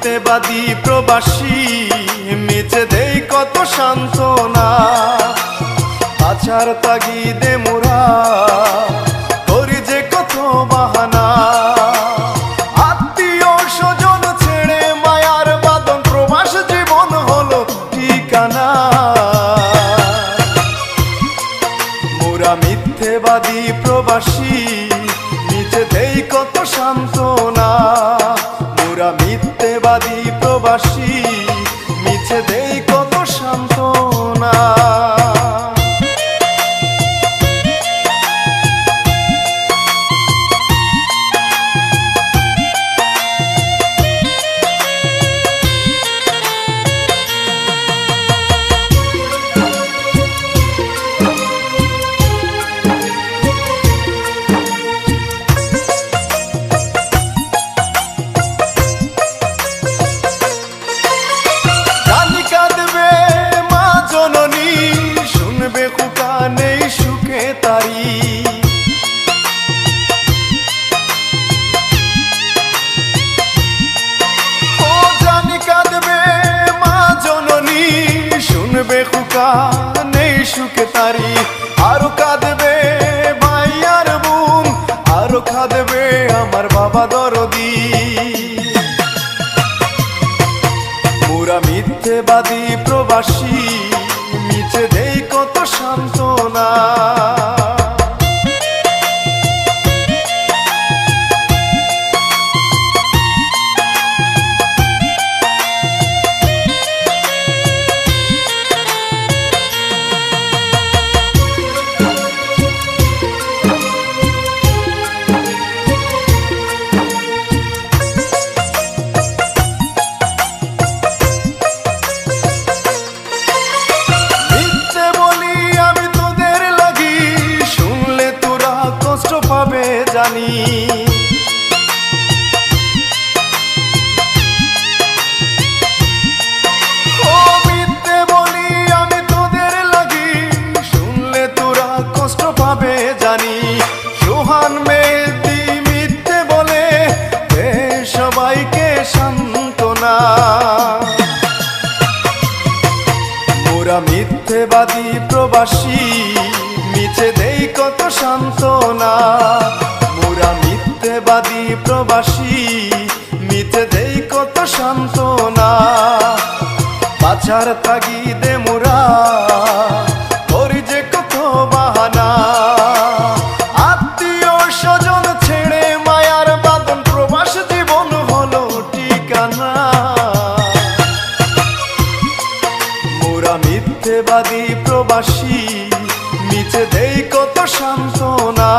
মিথ্যেবাদী প্রবাসী মিছে দেই কত সান্ত্বনা। আছার তাগিদে মোরা করি যে কত বাহানা। আত্মীয় স্বজন ছেড়ে মায়ার বাঁধন প্রবাস জীবন হলো ঠিকানা। মোরা মিথ্যেবাদী প্রবাসী মিছে দেই কত সান্ত্বনা। মোরা মিথ্যেবাদী প্রবাসী মিছে দেই কত সান্ত্বনা। নেই সুখে তারি ও জানি কাঁদবে মা জননী, শুনবে খুকা নেই সুখে তারি। আরো কাঁদবে ভাই আর বোন, আরো কাঁদবে আমার বাবা দরদি। মোরা মিথ্যেবাদী প্রবাসী মিছে দেই কত সান্ত্বনা। পাবে জানি ও মিথ্যে বলি আমি তোদের লাগি, শুনলে তোরা কষ্ট পাবে জানি। সোহান মেহেদী মিথ্যে বলে দে সবাইকে সান্ত্বনা। মোরা মিথ্যেবাদী প্রবাসী মিছে দেই কত সান্ত্বনা। মোরা মিথ্যেবাদী প্রবাসী মিছে দেই কত সান্ত্বনা। বাঁচার তাগিদে মোরা করি যে কত বাহানা। আত্মীয় স্বজন ছেড়ে মায়ার বাঁধন প্রবাস জীবন হলো ঠিকানা। মোরা মিথ্যেবাদী প্রবাসী মিছে দেই কত সান্ত্বনা।